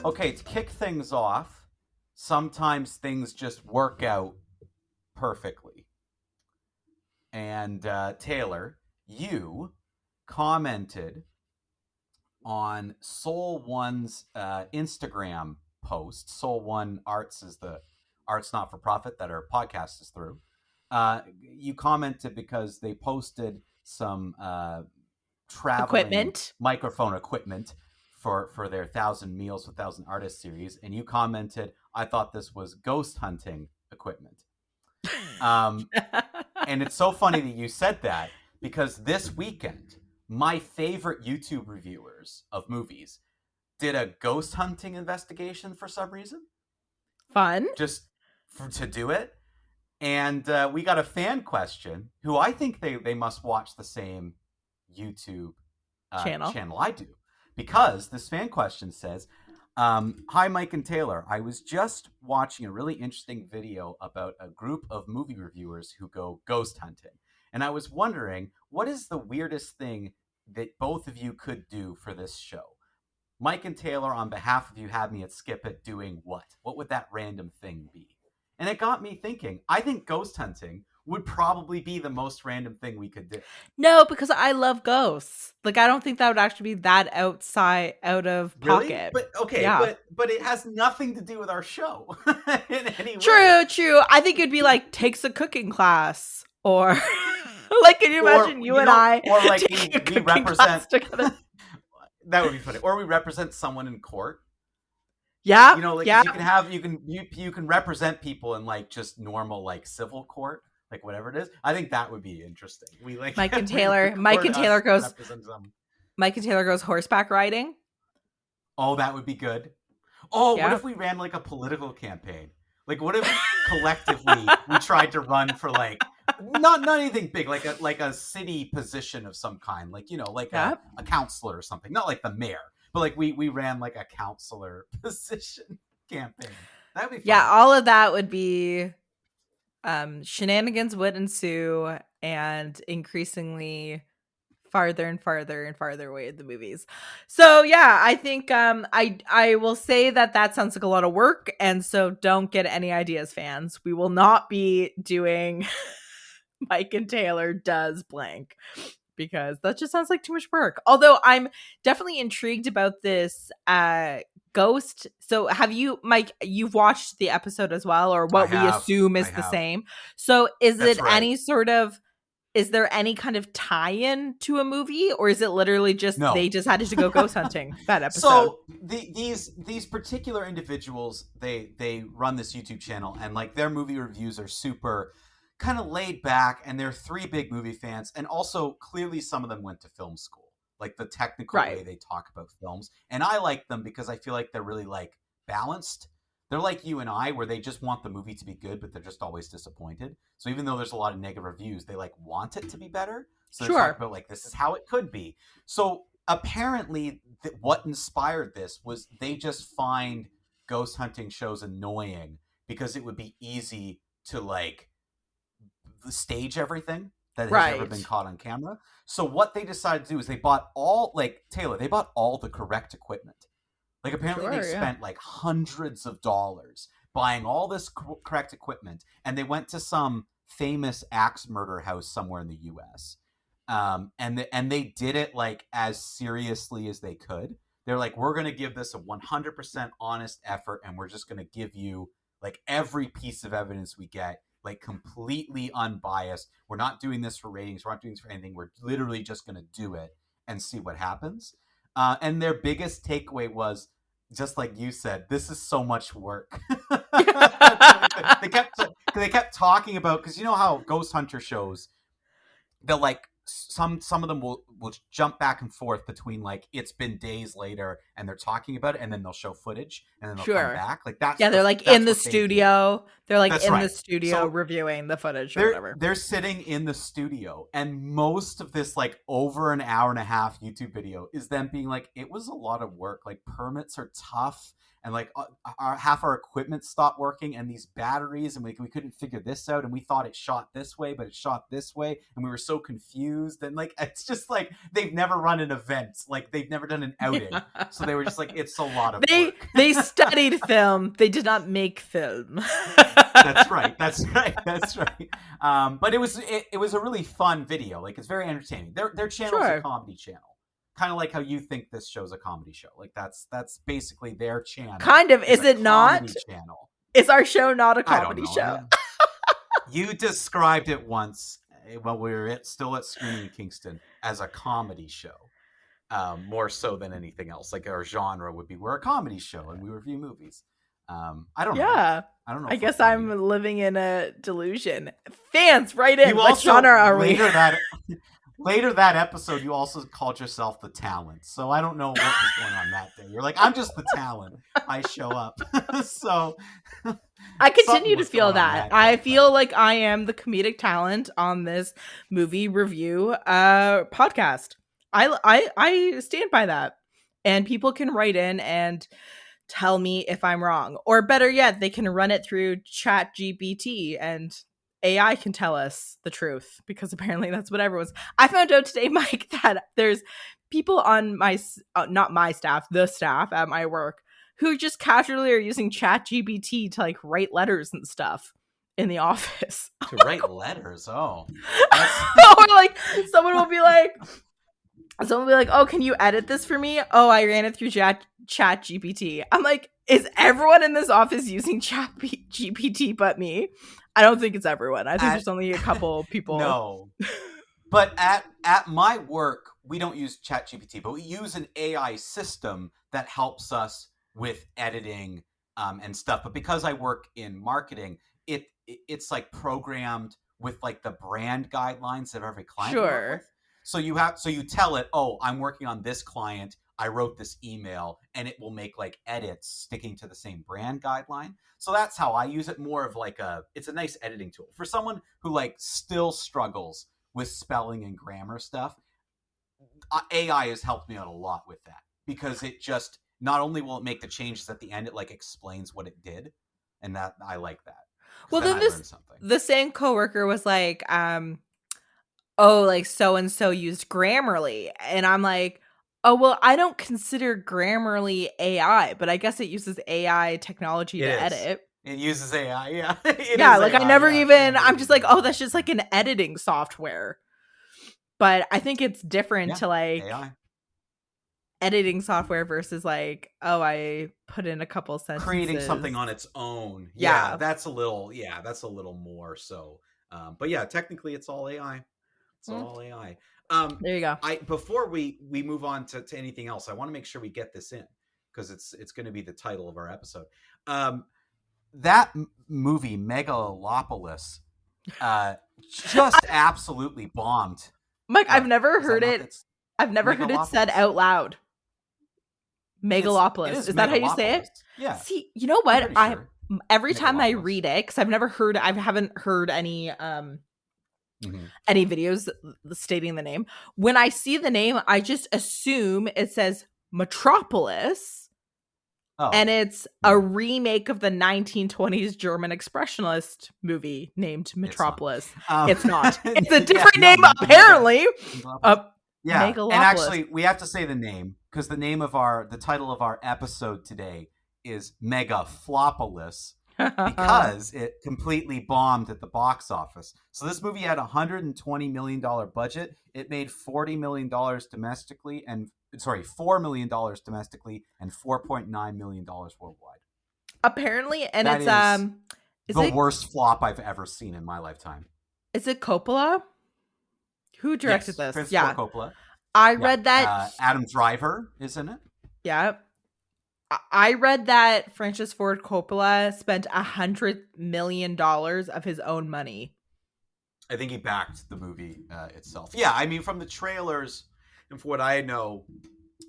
Okay, to kick things off, sometimes things just work out perfectly. And Taylor, you commented on Soul One's Instagram post. Soul One Arts is the arts not for profit that our podcast is through. You commented because they posted some traveling Equipment. microphone equipment for their 1,000 Meals with 1,000 Artists series, and you commented, "I thought this was ghost hunting equipment." And it's so funny that you said that because this weekend, my favorite YouTube reviewers of movies did a ghost hunting investigation for some reason, Fun. just to do it. And we got a fan question who I think they must watch the same YouTube channel I do. Because this fan question says, hi, Mike and Taylor. I was just watching a really interesting video about a group of movie reviewers who go ghost hunting. And I was wondering, what is the weirdest thing that both of you could do for this show? Mike and Taylor, on behalf of you, Had Me At Skip It, doing what? What would that random thing be? And it got me thinking, I think ghost hunting would probably be the most random thing we could do. No, because I love ghosts. Like, I don't think that would actually be that out of Really? pocket. But okay, Yeah. but it has nothing to do with our show in any way. True. I think it'd be like takes a cooking class, or like, can you imagine you and I, or like taking a we cooking represent class together? That would be funny. Or we represent someone in court. Yeah, You know, like yeah. you can represent people in like just normal like civil court, like whatever it is. I think that would be interesting. We like Mike and Taylor goes horseback riding. Oh, that would be good. Oh, Yeah. What if we ran like a political campaign? Like, what if collectively we tried to run for like not anything big, like a city position of some kind, like, you know, like Yep. a counselor or something, not like the mayor, but like we ran like a counselor position campaign. That'd be fun. Yeah, all of that would be shenanigans would ensue, and increasingly farther and farther away in the movies. So yeah, I think I will say that sounds like a lot of work, and so don't get any ideas, fans. We will not be doing Mike and Taylor does blank, because that just sounds like too much work. Although I'm definitely intrigued about this ghost. So have you, Mike, you've watched the episode as well, or what we assume is the same. So is it any sort of, is there any kind of tie-in to a movie, or is it literally just they decided to go ghost hunting that episode? So these particular individuals, they run this YouTube channel, and like their movie reviews are super kind of laid back, and they're three big movie fans, and also clearly some of them went to film school, like the technical way they talk about films. And I like them because I feel like they're really like balanced. They're like you and I, where they just want the movie to be good, but they're just always disappointed. So even though there's a lot of negative reviews, they like want it to be better. So they're talking about like, this is how it could be. So apparently what inspired this was they just find ghost hunting shows annoying because it would be easy to like stage everything that has ever been caught on camera. So what they decided to do is they bought all, like Taylor, they bought all the correct equipment. Like apparently they spent like hundreds of dollars buying all this correct equipment, and they went to some famous axe murder house somewhere in the U.S. And they did it like as seriously as they could. They're like, we're going to give this a 100% honest effort, and we're just going to give you like every piece of evidence we get, like completely unbiased. We're not doing this for ratings. We're not doing this for anything. We're literally just going to do it and see what happens. And their biggest takeaway was, just like you said, this is so much work. they kept talking about, because you know how ghost hunter shows, they'll like some of them will jump back and forth between like it's been days later and they're talking about it, and then they'll show footage and then they'll come back. Like that's they're like in the studio. They're like in the studio reviewing the footage or whatever. They're sitting in the studio, and most of this like over an hour and a half YouTube video is them being like, it was a lot of work. Like permits are tough, and like half our equipment stopped working, and these batteries, and we couldn't figure this out, and we thought it shot this way, but it shot this way, and we were so confused. And like, it's just like they've never run an event, like they've never done an outing, so they were just like, it's a lot of work. They studied film, they did not make film. That's right. But it was a really fun video. Like, it's very entertaining. Their channel's a comedy channel, kind of like how you think this show's a comedy show. Like, that's basically their channel. Kind of. Is it not? Channel. Is our show not a comedy show? You described it once when we were still at Screening Kingston as a comedy show, more so than anything else. Like, our genre would be, we're a comedy show and we review movies. I don't know. Yeah. I don't know. I guess I'm living in a delusion. Fans, right in. You what also, genre are we? Later that episode, you also called yourself the talent. So I don't know what was going on that day. You're like, I'm just the talent. I show up. So I continue to feel that. I feel like I am the comedic talent on this movie review podcast. I stand by that. And people can write in and tell me if I'm wrong. Or better yet, they can run it through ChatGPT and AI can tell us the truth, because apparently that's what everyone's. I found out today, Mike, that there's people on my, not my staff, the staff at my work, who just casually are using ChatGPT to like write letters and stuff in the office. To write letters? Oh. Or like, someone will be like, oh, can you edit this for me? Oh, I ran it through ChatGPT. I'm like, is everyone in this office using ChatGPT but me? I don't think it's everyone. I think there's only a couple people. No. But at my work, we don't use ChatGPT, but we use an AI system that helps us with editing and stuff. But because I work in marketing, it's like programmed with like the brand guidelines of every client. Sure. So you tell it, oh, I'm working on this client, I wrote this email, and it will make like edits sticking to the same brand guideline. So that's how I use it, more of like it's a nice editing tool. For someone who like still struggles with spelling and grammar stuff, AI has helped me out a lot with that, because it just, not only will it make the changes at the end, it like explains what it did. And that, I like that. Well, then the same coworker was like, oh, like so-and-so used Grammarly. And I'm like, oh, well, I don't consider Grammarly AI, but I guess it uses AI technology to edit. It uses AI, yeah. Yeah, like AI, I never even, I'm just like, oh, that's just like an editing software. But I think it's different to like AI. Editing software versus like, oh, I put in a couple sentences. Creating something on its own. Yeah, that's a little more so. But yeah, technically it's all AI. It's all AI. There you go. Before we move on to anything else, I want to make sure we get this in, because it's going to be the title of our episode. That movie Megalopolis just absolutely bombed. Mike, I've never heard it. I've never heard it said out loud. Megalopolis. Is that how you say it? Yeah. See, you know what? Every time I read it, because I haven't heard any videos stating the name. When I see the name, I just assume it says Metropolis, and it's a remake of the 1920s German expressionist movie named Metropolis. It's not. It's a different name, apparently. Yeah, Megalopolis. And actually, we have to say the name, because the title of our episode today is Megaflopolis, because it completely bombed at the box office. So this movie had $120 million budget. It made $4 million domestically, and $4.9 million worldwide. Apparently, and that it's the worst flop I've ever seen in my lifetime. Is it Coppola? Who directed this? Christopher Coppola. I read that Adam Driver is in it. Yeah. I read that Francis Ford Coppola spent $100 million of his own money. I think he backed the movie itself. Yeah, I mean, from the trailers, and from what I know,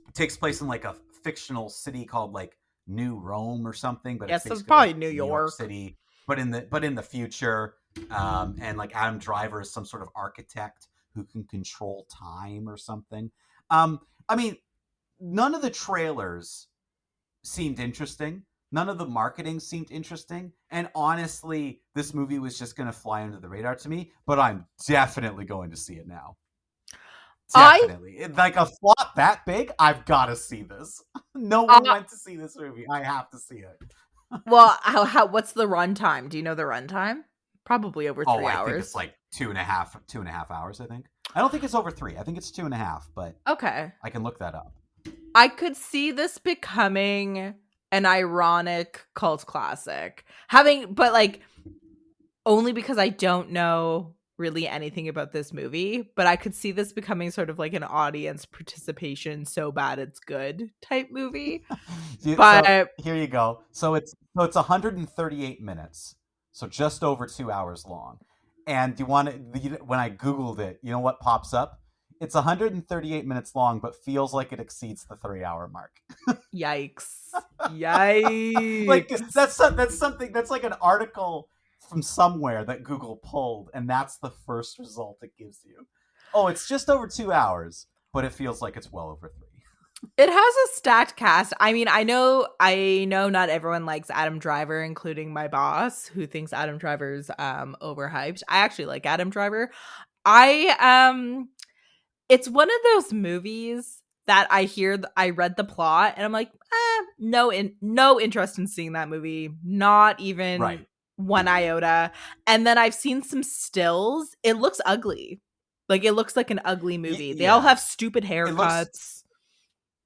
it takes place in like a fictional city called like New Rome or something. But it's probably New York City, but in the future. And like Adam Driver is some sort of architect who can control time or something. I mean, none of the trailers seemed interesting. None of the marketing seemed interesting. And honestly, this movie was just going to fly under the radar to me, but I'm definitely going to see it now. I Definitely. Like a flop that big, I've got to see this. No uh, one went to see this movie. I have to see it. well, how what's the runtime? Do you know the runtime? Probably over Oh, 3 I think it's hours. like 2.5 hours, I think. I don't think it's over 3. I think it's 2.5, but Okay. I can look that up. I could see this becoming an ironic cult classic. But like only because I don't know really anything about this movie, but I could see this becoming sort of like an audience participation so bad it's good type movie. So But here you go. So it's 138 minutes, so just over 2 hours long. And do you want to? When I googled it, you know what pops up? It's 138 minutes long, but feels like it exceeds the 3 hour mark. yikes. Like Yikes. that's something that's like an article from somewhere that Google pulled, and that's the first result it gives you. Oh, it's just over 2 hours, but it feels like it's well over 3. It has a stacked cast. I mean, I know not everyone likes Adam Driver, including my boss, who thinks Adam Driver's overhyped. I actually like Adam Driver. I it's one of those movies that I read the plot and I'm like, no interest in seeing that movie. Not even Right. one iota. And then I've seen some stills. It looks ugly. Like it looks like an ugly movie. They all Yeah. have stupid It looks haircuts.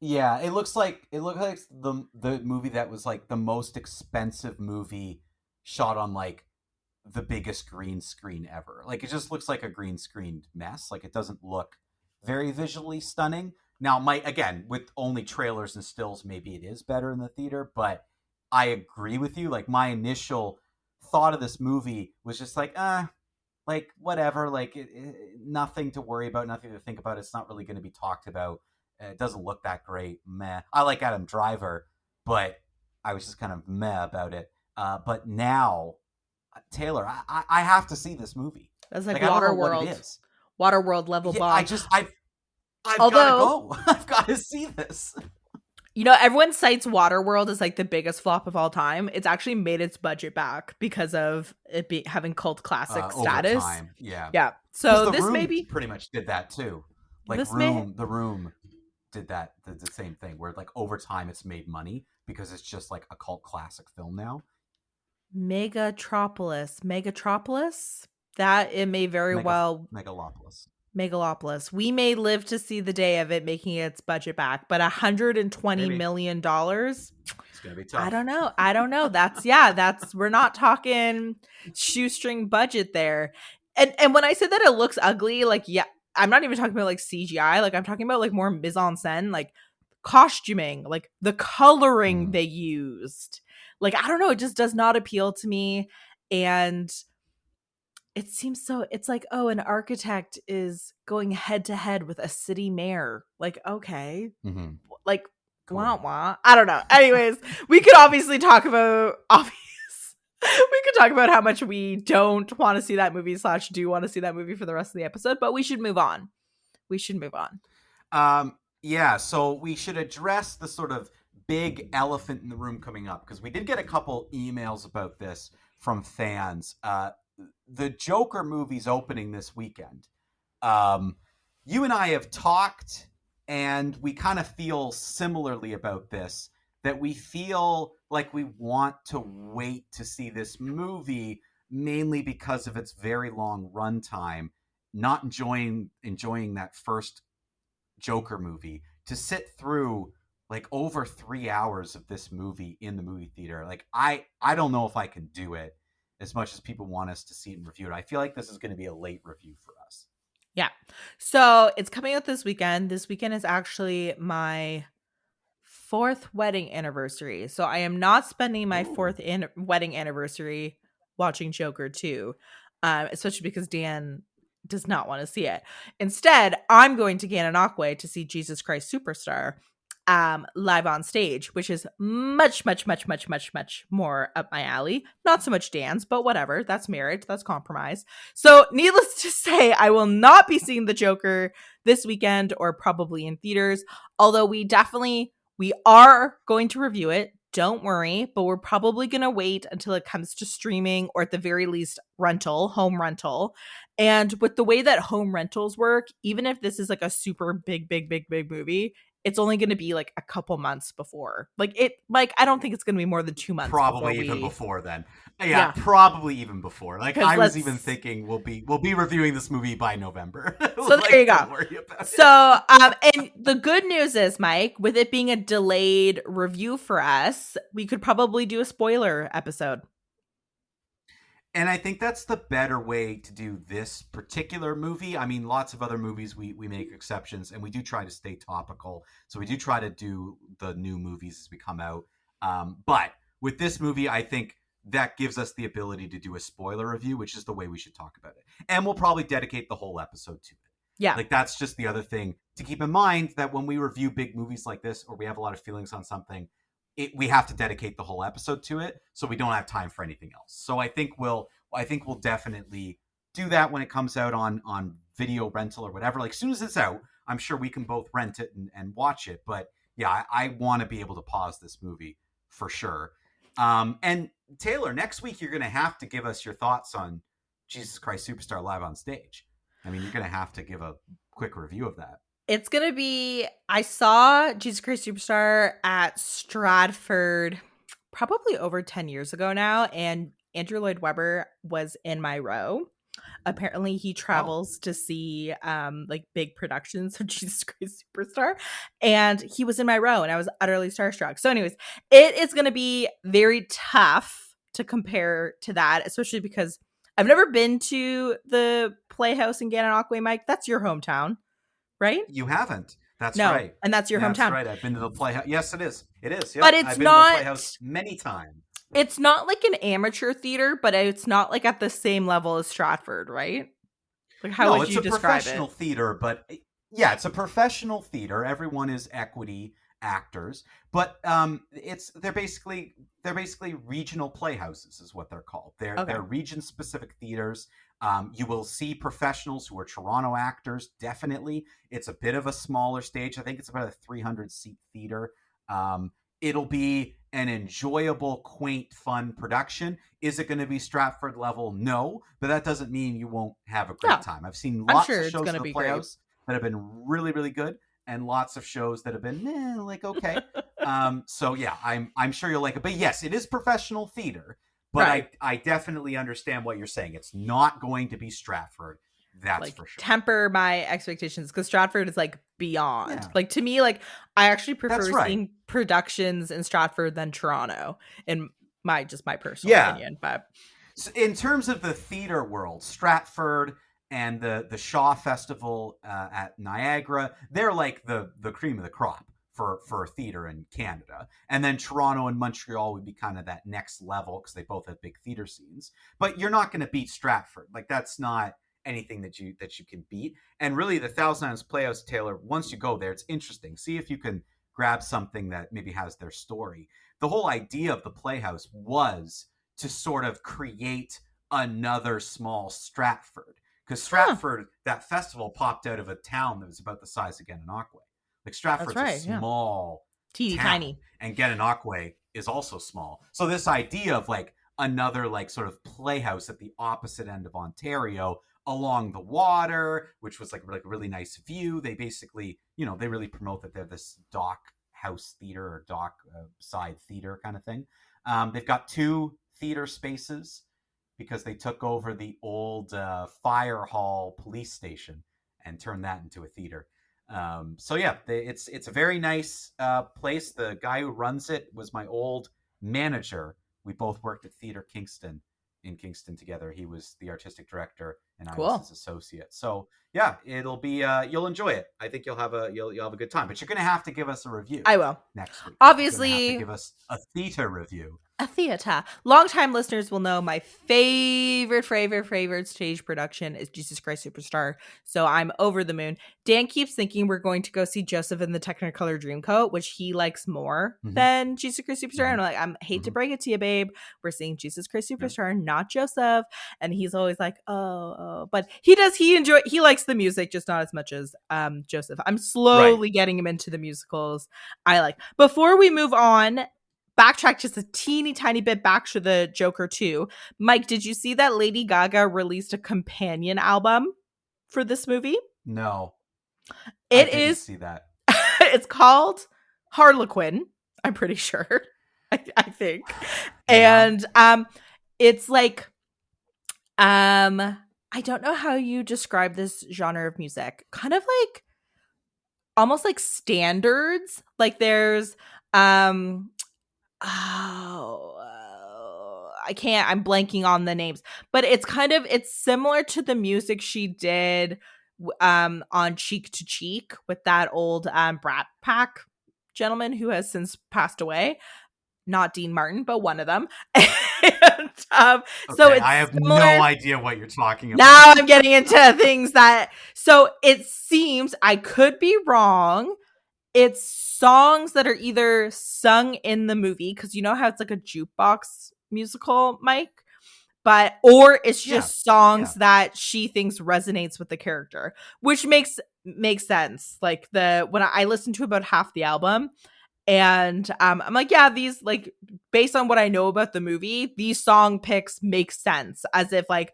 Yeah, it looks like the movie that was like the most expensive movie shot on like the biggest green screen ever. Like it just looks like a green screened mess. Like it doesn't look very visually stunning. Now, might again with only trailers and stills, maybe it is better in the theater. But I agree with you. Like my initial thought of this movie was just like whatever. Like nothing to worry about, nothing to think about. It's not really going to be talked about. It doesn't look that great. Meh. I like Adam Driver, but I was just kind of meh about it. But now Taylor, I have to see this movie. That's like Like I don't know what it is. Waterworld level Yeah, bomb. I've got to Although, go. I've got to see this. everyone cites Waterworld as like the biggest flop of all time. It's actually made its budget back because of having cult classic Over status. time, yeah. Yeah. Because So the this may Room be pretty much did that too. Like this may The Room did the same thing. Where like over time, it's made money because it's just like a cult classic film now. Megatropolis. That it may very well Megalopolis. Megalopolis. We may live to see the day of it making its budget back, but $120 Maybe million. it's gonna be tough. I don't know. That's we're not talking shoestring budget there. And when I said that it looks ugly, like I'm not even talking about like CGI, like I'm talking about like more mise en scène, like costuming, like the coloring they used. Like I don't know, it just does not appeal to me. And it's like, oh, an architect is going head to head with a city mayor. Like, okay. Mm-hmm. Like, Cool. wah wah. I don't know. Anyways, we could obviously talk about we could talk about how much we don't want to see that movie / do want to see that movie for the rest of the episode, but we should move on. Yeah, so we should address the sort of big elephant in the room coming up because we did get a couple emails about this from fans. The Joker movie's opening this weekend. You and I have talked, and we kind of feel similarly about this, that we feel like we want to wait to see this movie mainly because of its very long runtime, not enjoying that first Joker movie, to sit through like over 3 hours of this movie in the movie theater. Like I don't know if I can do it as much as people want us to see it and review it. I feel like this is going to be a late review for us. Yeah. So it's coming out this weekend. This weekend is actually my 4th wedding anniversary. So I am not spending my 4th wedding anniversary watching Joker 2, especially because Dan does not want to see it. Instead, I'm going to Gananoque to see Jesus Christ Superstar live on stage, which is much more up my alley. Not so much Dan's, but whatever. That's marriage. That's compromise. So needless to say, I will not be seeing the Joker this weekend or probably in theaters, although we We are going to review it. Don't worry, but we're probably going to wait until it comes to streaming or at the very least home rental. And with the way that home rentals work, even if this is like a super big movie, it's only going to be like a couple months before. Like I don't think it's going to be more than 2 months before Probably even we. before then. Yeah, Yeah, probably even before. Like cuz I was even let's thinking we'll be reviewing this movie by November. So there you Like go. don't worry about So, it. and the good news is, Mike, with it being a delayed review for us, we could probably do a spoiler episode. And I think that's the better way to do this particular movie. I mean, lots of other movies we make exceptions, and we do try to stay topical. So we do try to do the new movies as we come out. But with this movie, I think that gives us the ability to do a spoiler review, which is the way we should talk about it. And we'll probably dedicate the whole episode to it. Yeah. Like that's just the other thing to keep in mind, that when we review big movies like this, or we have a lot of feelings on something, we have to dedicate the whole episode to it, so we don't have time for anything else. So I think we'll definitely do that when it comes out on video rental or whatever. Like as soon as it's out, I'm sure we can both rent it and watch it. But yeah, I want to be able to pause this movie for sure. And Taylor, next week you're going to have to give us your thoughts on Jesus Christ Superstar live on stage. I mean, you're going to have to give a quick review of that. It's going to be, I saw Jesus Christ Superstar at Stratford probably over 10 years ago now, and Andrew Lloyd Webber was in my row. Apparently he Oh, travels to see like big productions of Jesus Christ Superstar, and he was in my row and I was utterly starstruck. So anyways, it is going to be very tough to compare to that, especially because I've never been to the Playhouse in Gananoque. Mike, that's your hometown, right? you haven't. That's No, right. and that's your That's hometown. right. I've been to the Playhouse. Yes, it is. It is. But Yep. I've been to the Playhouse many times. it's not like an amateur theater, but it's not like at the same level as Stratford, right? Like how No, would it's you a describe professional it? theater, but yeah, it's a professional theater. Everyone is equity actors, but they're basically regional playhouses, is what they're called. Okay. They're region specific theaters. You will see professionals who are Toronto actors. Definitely, it's a bit of a smaller stage. I think it's about a 300 seat theater. It'll be an enjoyable, quaint, fun production. Is it going to be Stratford level? No, but that doesn't mean you won't have a great Yeah, time. I've seen I'm lots sure of it's shows going in to the be great. Playhouse that have been really, really good, and lots of shows that have been like okay. So yeah, I'm sure you'll like it. But yes, it is professional theater. But Right. I definitely understand what you're saying. It's not going to be Stratford. That's Like for sure. temper my expectations because Stratford is like beyond. Yeah, Like to me, like I actually that's prefer right. seeing productions in Stratford than Toronto, in my personal Yeah, opinion. But so in terms of the theater world, Stratford and the Shaw Festival at Niagara, they're like the cream of the crop for theater in Canada. And then Toronto and Montreal would be kind of that next level because they both have big theater scenes. But you're not going to beat Stratford. Like that's not anything that you can beat. And really, the Thousand Islands Playhouse, Taylor, once you go there, it's interesting. See if you can grab something that maybe has their story. The whole idea of the Playhouse was to sort of create another small Stratford. Because huh, Stratford, that festival popped out of a town that was about the size of Gananoque. Like that's Stratford's a right. Yeah. small Teeny town, tiny. and Gananoque is also small. So this idea of like another like sort of playhouse at the opposite end of Ontario along the water, which was like a really nice view. They basically, they really promote that they're this dock house theater or dock side theater kind of thing. They've got two theater spaces because they took over the old fire hall police station and turned that into a theater. So yeah, it's a very nice place. The guy who runs it was my old manager. We both worked at Theater Kingston in Kingston together. He was the artistic director, and I was Cool. his associate. So yeah, it'll be you'll enjoy it. I think you'll have a good time. But you're gonna have to give us a review I will. next week. You're gonna have to Obviously, give us a theater review. a theater. Longtime listeners will know my favorite stage production is Jesus Christ Superstar. So I'm over the moon. Dan keeps thinking we're going to go see Joseph in the Technicolor Dreamcoat, which he likes more Hmm. than Jesus Christ Superstar. Hmm. And I'm like, hate to Hmm. break it to you, babe. We're seeing Jesus Christ Yeah. Superstar, not Joseph. And he's always like, oh. But he likes the music, just not as much as Joseph. I'm Right. slowly getting him into the musicals I like. Before we move on, backtrack just a teeny tiny bit back to the Joker 2. Mike, did you see that Lady Gaga released a companion album for this movie? No, I It didn't is see that. it's called Harlequin, I'm pretty sure. I think. Yeah. And it's like I don't know how you describe this genre of music. Kind of like almost like standards. Like there's um I can't. I'm blanking on the names, but it's similar to the music she did on Cheek to Cheek with that old Brat Pack gentleman who has since passed away. Not Dean Martin, but one of them. And, so Okay, it's I have similar. no idea what you're talking about. Now I'm getting into things that. So it seems I could be wrong, it's songs that are either sung in the movie, because you know how it's like a jukebox musical, Mike, but or it's Yeah. just songs Yeah. that she thinks resonates with the character, which makes sense. Like when I listened to about half the album, and I'm like, yeah, these like based on what I know about the movie, these song picks make sense, as if like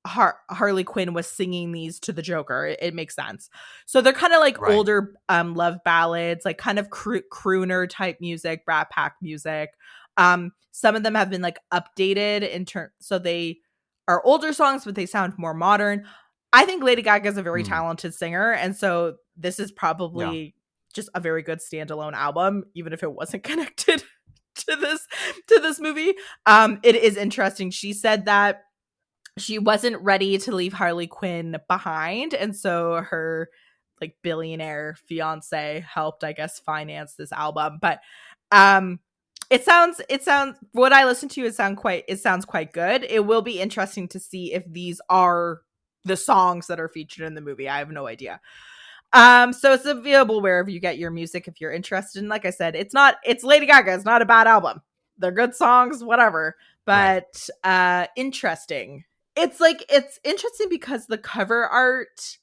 Harley Quinn was singing these to the Joker. It makes sense. So they're kind of like Right. older love ballads, like kind of crooner type music, Brat Pack music. Some of them have been like updated in turn, so they are older songs, but they sound more modern. I think Lady Gaga is a very Hmm. talented singer, and so this is Yeah. probably just a very good standalone album, even if it wasn't connected to this movie. It is interesting. She said that she wasn't ready to leave Harley Quinn behind, and so her like billionaire fiance helped, I guess, finance this album. But um it sounds what I listened to, it sounds quite good. It will be interesting to see if these are the songs that are featured in the movie. I have no idea. So it's available wherever you get your music if you're interested. And like I said, it's Lady Gaga. It's not a bad album. They're good songs, whatever. Right. But interesting. It's interesting because the cover art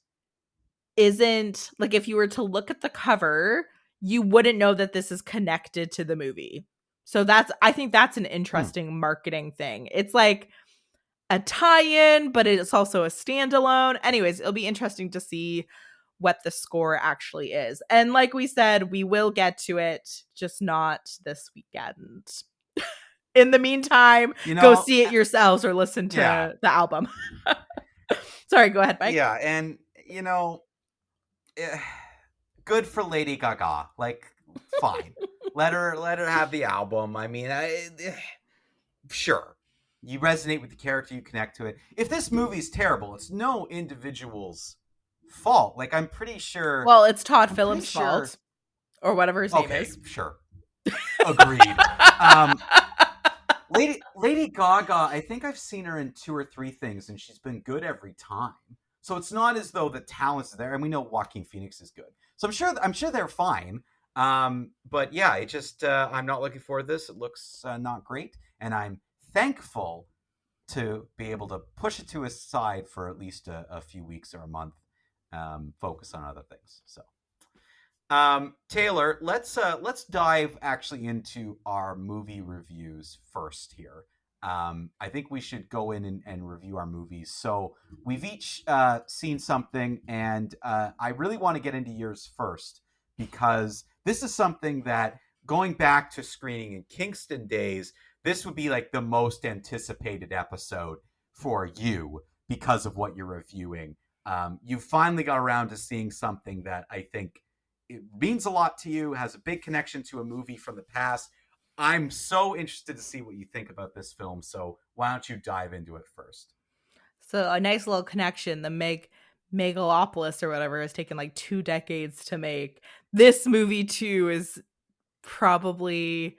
isn't like, if you were to look at the cover, you wouldn't know that this is connected to the movie. So I think that's an Hmm. interesting marketing thing. It's like a tie-in, but it's also a standalone. Anyways, it'll be interesting to see what the score actually is. And like we said, we will get to it, just not this weekend. In the meantime, You go know, see it yourselves or listen yeah. to the album. Sorry, go ahead, Mike. Yeah, and eh, good for Lady Gaga. Like, fine. Let her have the album. I mean, sure. You resonate with the character, you connect to it. If this movie's terrible, it's no individual's fault. Like, I'm pretty sure Well, it's Todd I'm pretty Phillips' sure fault, or whatever his name Okay, is. sure. Agreed. Um Lady Gaga, I think I've seen her in 2 or 3 things, and she's been good every time. So it's not as though the talent's there, and we know Joaquin Phoenix is good. So I'm sure they're fine. But yeah, it just I'm not looking forward to this. It looks not great, and I'm thankful to be able to push it to a side for at least a few weeks or a month. Focus on other things. So Taylor, let's dive actually into our movie reviews first here. I think we should go in and review our movies. So we've each seen something, and I really want to get into yours first because this is something that, going back to screening in Kingston days, this would be like the most anticipated episode for you because of what you're reviewing. You finally got around to seeing something that I think it means a lot to you, has a big connection to a movie from the past. I'm so interested to see what you think about this film. So why don't you dive into it first? So a nice little connection. The Megalopolis or whatever has taken like 2 decades to make. This movie too is probably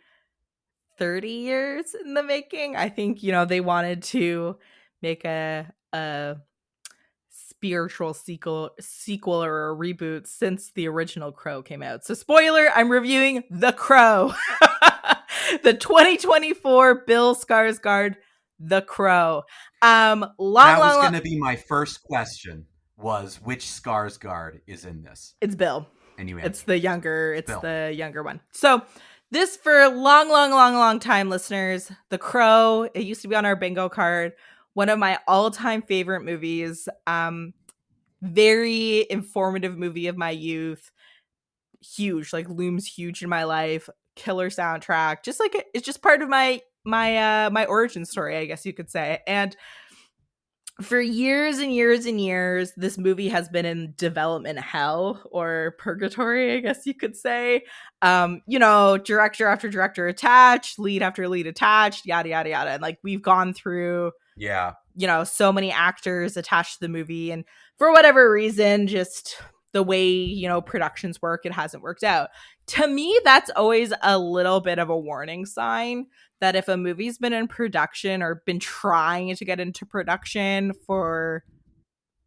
30 years in the making. I think, you know, they wanted to make a spiritual sequel or a reboot since the original Crow came out. So spoiler, I'm reviewing The Crow. The 2024 Bill Skarsgård The Crow. Long, That was long, going long. to be my first question, was which Skarsgård is in this? It's Bill. And you It's answered. the younger. It's Bill. the younger one. So this, for long, long, long, long time listeners, The Crow. It used to be on our bingo card. One of my all-time favorite movies. Very informative movie of my youth. Huge, like looms huge in my life. Killer soundtrack. Just like it's just part of my origin story, I guess you could say. And for years and years and years, this movie has been in development hell or purgatory, I guess you could say. You know, director after director attached, lead after lead attached, yada, yada, yada. And like we've gone through, Yeah. you know, so many actors attached to the movie. And for whatever reason, just the way, you know, productions work, it hasn't worked out. To me, that's always a little bit of a warning sign that if a movie's been in production or been trying to get into production for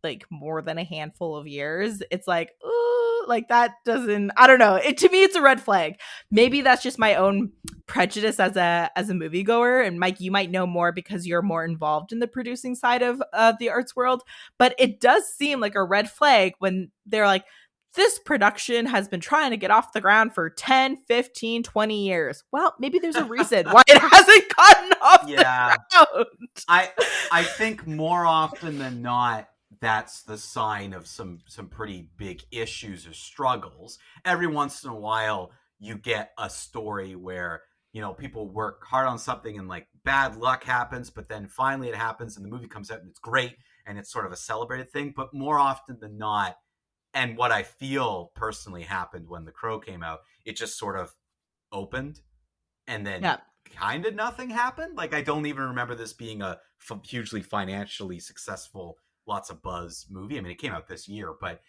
like more than a handful of years, it's like, ooh, like that doesn't, I don't know. To me, it's a red flag. Maybe that's just my own prejudice as a moviegoer. And Mike, you might know more because you're more involved in the producing side of the arts world. But it does seem like a red flag when they're like, this production has been trying to get off the ground for 10, 15, 20 years. Well, maybe there's a reason why it hasn't gotten off the ground. I think more often than not, that's the sign of some pretty big issues or struggles. Every once in a while, you get a story where, you know, people work hard on something and like bad luck happens, but then finally it happens and the movie comes out and it's great and it's sort of a celebrated thing. But more often than not, and what I feel personally happened when The Crow came out, it just sort of opened and then Yeah. kind of nothing happened. Like, I don't even remember this being a hugely financially successful, lots of buzz movie. I mean, it came out this year, but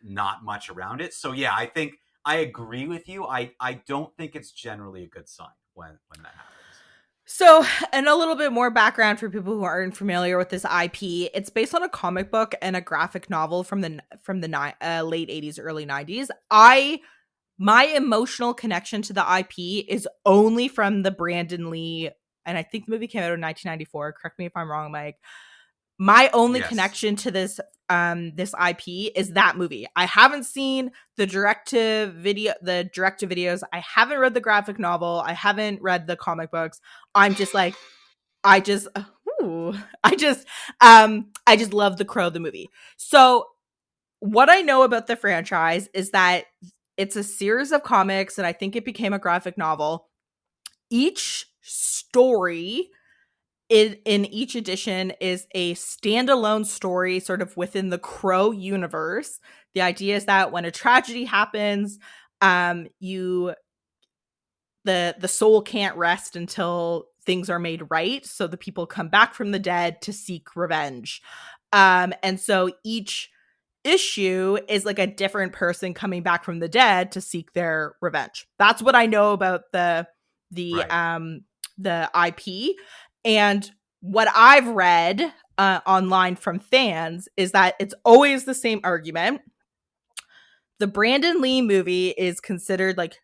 not much around it. So yeah, I think I agree with you. I don't think it's generally a good sign when that happens. So, and a little bit more background for people who aren't familiar with this IP. It's based on a comic book and a graphic novel from the late 80s, early 90s. My emotional connection to the IP is only from the Brandon Lee, and I think the movie came out in 1994. Correct me if I'm wrong, Mike. My only connection to this IP is that movie. I haven't seen the direct to videos. I haven't read the graphic novel. I haven't read the comic books. I'm just like, I just love The Crow, the movie. So what I know about the franchise is that it's a series of comics, and I think it became a graphic novel. Each story in each edition is a standalone story sort of within the Crow universe. The idea is that when a tragedy happens, the soul can't rest until things are made right. So the people come back from the dead to seek revenge. And so each issue is like a different person coming back from the dead to seek their revenge. That's what I know about the IP. And what I've read online from fans is that it's always the same argument. The Brandon Lee movie is considered like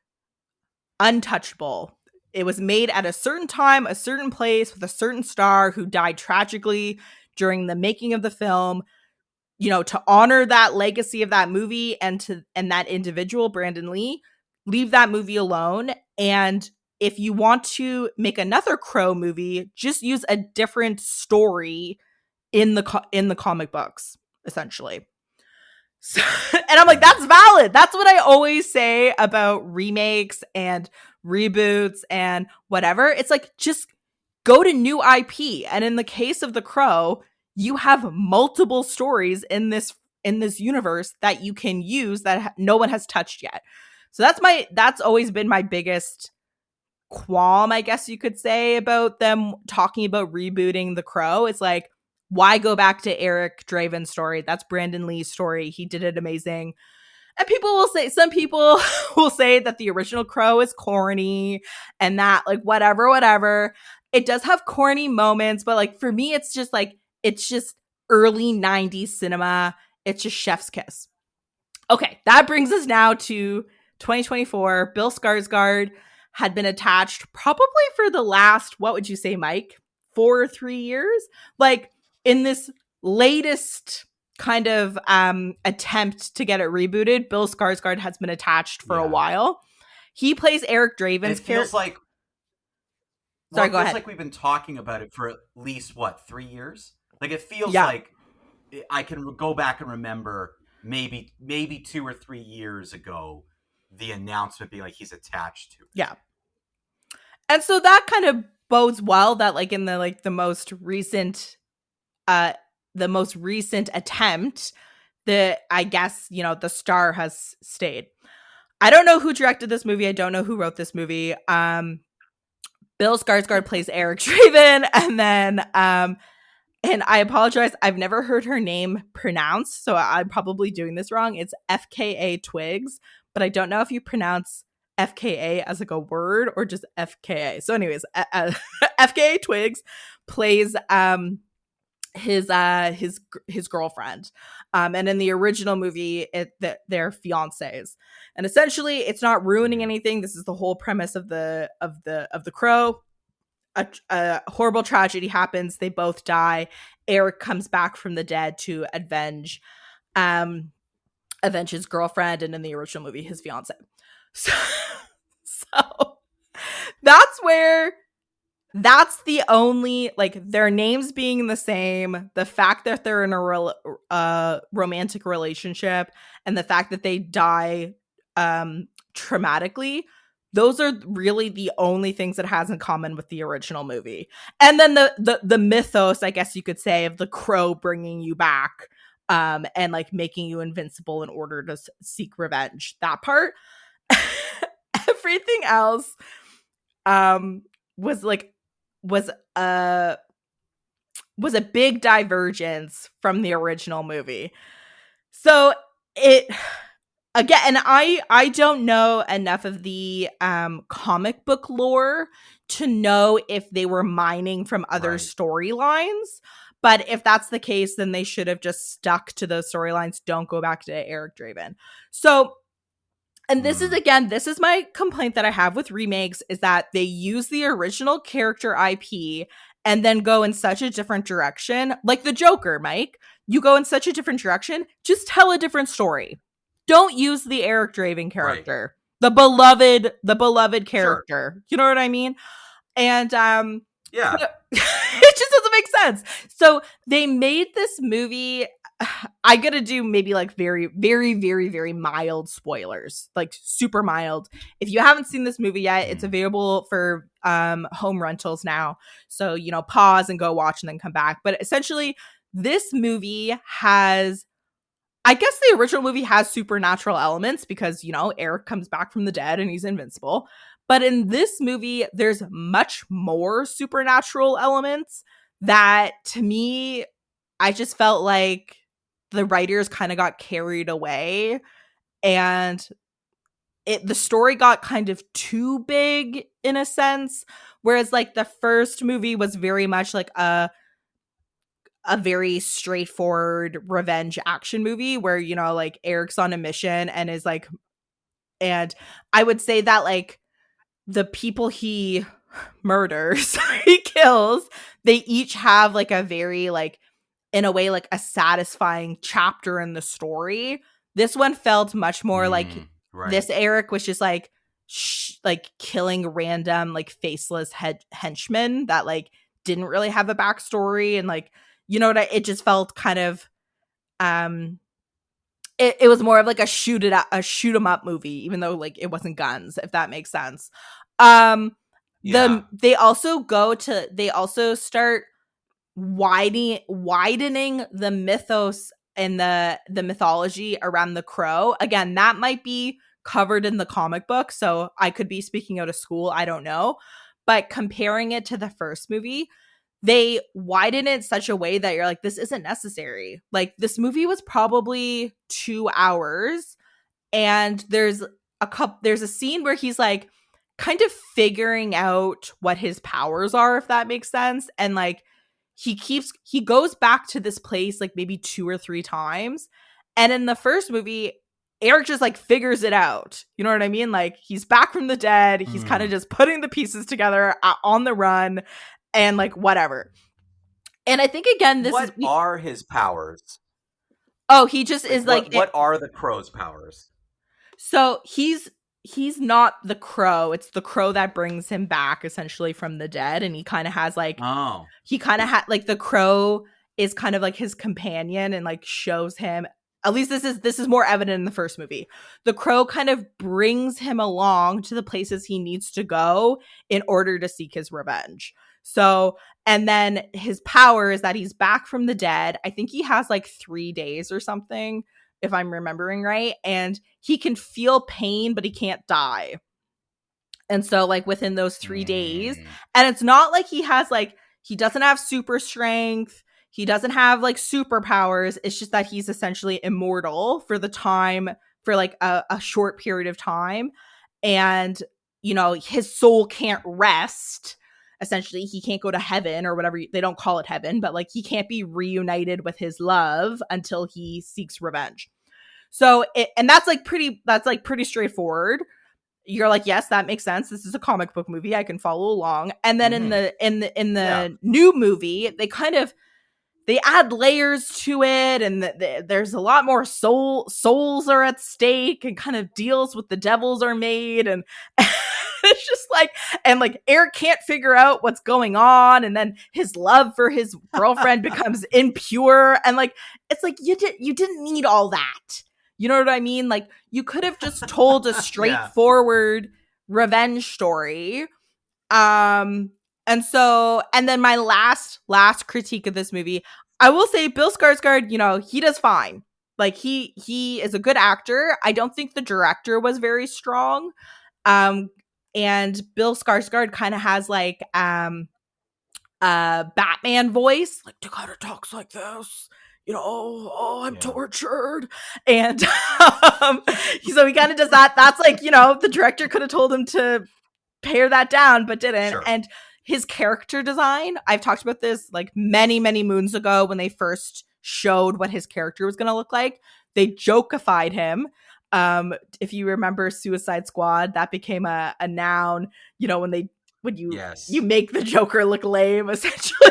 untouchable. It was made at a certain time, a certain place, with a certain star who died tragically during the making of the film. You know, to honor that legacy of that movie and that individual, Brandon Lee, leave that movie alone. And if you want to make another Crow movie, just use a different story in the comic books, essentially. So, and I'm like, that's valid. That's what I always say about remakes and reboots and whatever. It's like, just go to new IP. And in the case of The Crow, you have multiple stories in this universe that you can use that no one has touched yet. So that's always been my biggest qualm, I guess you could say, about them talking about rebooting The Crow. It's like, why go back to Eric Draven's story? That's Brandon Lee's story. He did it amazing. And some people will say that the original Crow is corny and that like whatever. It does have corny moments, but like for me, it's just early 90s cinema. It's just chef's kiss. Okay, that brings us now to 2024. Bill Skarsgård had been attached probably for the last, what would you say, Mike? 4 or 3 years? Like in this latest kind of attempt to get it rebooted, Bill Skarsgård has been attached for a while. He plays Eric Draven's character. It feels like Sorry, go ahead. Like we've been talking about it for at least 3 years. Like it feels like I can go back and remember maybe 2 or 3 years ago the announcement being like he's attached to it. Yeah. And so that kind of bodes well that like in the most recent attempt, I guess, the star has stayed. I don't know who directed this movie. I don't know who wrote this movie. Bill Skarsgård plays Eric Draven, and then and I apologize, I've never heard her name pronounced, so I'm probably doing this wrong. It's FKA Twigs, but I don't know if you pronounce FKA as like a word or just FKA. So anyways, FKA Twigs plays his girlfriend, and in the original movie they're fiancés, and essentially it's not ruining anything. This is the whole premise of the Crow. A horrible tragedy happens, they both die. Eric comes back from the dead to avenge his girlfriend, and in the original movie his fiance. So that's the only, like, their names being the same, the fact that they're in a romantic relationship, and the fact that they die traumatically. Those are really the only things it has in common with the original movie. And then the mythos, I guess you could say, of the Crow bringing you back and like making you invincible in order to seek revenge. That part. Everything else was a big divergence from the original movie. So again, and I don't know enough of the comic book lore to know if they were mining from other storylines. But if that's the case, then they should have just stuck to those storylines. Don't go back to Eric Draven. So, and this is my complaint that I have with remakes, is that they use the original character IP and then go in such a different direction. Like the Joker, Mike. You go in such a different direction. Just tell a different story. Don't use the Eric Draven character, the beloved character. Sure. You know what I mean? And yeah, it just doesn't make sense. So they made this movie. I gotta do maybe like very, very, very, very mild spoilers, like super mild. If you haven't seen this movie yet, it's available for home rentals now. So pause and go watch and then come back. But essentially, this movie has, I guess the original movie has supernatural elements because, Eric comes back from the dead and he's invincible. But in this movie, there's much more supernatural elements that, to me, I just felt like the writers kind of got carried away, and the story got kind of too big in a sense. Whereas like the first movie was very much like a very straightforward revenge action movie where, like Eric's on a mission and is like, and I would say that like the people he murders, he kills, they each have like a very like, in a way, like a satisfying chapter in the story. This one felt much more like this Eric was just like, like killing random like faceless henchmen that like didn't really have a backstory, and like, it just felt kind of it was more of like a shoot 'em up movie, even though like it wasn't guns, if that makes sense. They also start widening the mythos and the mythology around the Crow. Again, that might be covered in the comic book, so I could be speaking out of school, I don't know. But comparing it to the first movie, they widen it in such a way that you're like, this isn't necessary. Like, this movie was probably 2 hours, and there's a scene where he's like kind of figuring out what his powers are, if that makes sense. And like he goes back to this place like maybe 2 or 3 times. And in the first movie, Eric just like figures it out. You know what I mean? Like he's back from the dead. He's kind of just putting the pieces together on the run and like whatever. And I think again, what are his powers? Oh, he just is like what are the crow's powers? So he's not the crow. It's the crow that brings him back essentially from the dead. And he kind of has like, he kind of had like the crow is kind of like his companion and like shows him, at least this is more evident in the first movie. The crow kind of brings him along to the places he needs to go in order to seek his revenge. So, and then his power is that he's back from the dead. I think he has like 3 days or something, if I'm remembering right. And he can feel pain, but he can't die. And so like within those 3 days, and it's not like he doesn't have super strength. He doesn't have like superpowers. It's just that he's essentially immortal for like a short period of time. And, you know, his soul can't rest. Essentially, he can't go to heaven or whatever. They don't call it heaven, but like he can't be reunited with his love until he seeks revenge. So, and that's pretty straightforward. You're like, yes, that makes sense. This is a comic book movie. I can follow along. And then in the new movie, they add layers to it, and there's a lot more souls are at stake, and kind of deals with the devils are made, and it's just like, and like Eric can't figure out what's going on, and then his love for his girlfriend becomes impure, and like it's like you didn't need all that. You know what I mean? Like you could have just told a straightforward revenge story. And then my last critique of this movie, I will say Bill Skarsgård, you know, he does fine. Like he is a good actor. I don't think the director was very strong. And Bill Skarsgård kind of has like a Batman voice, like Dakota talks like this. You know, I'm tortured. And so he kind of does that. That's like, you know, the director could have told him to pare that down, but didn't. Sure. And his character design, I've talked about this like many, many moons ago when they first showed what his character was going to look like. They jokeified him. If you remember Suicide Squad, that became a noun, you know, when you make the Joker look lame, essentially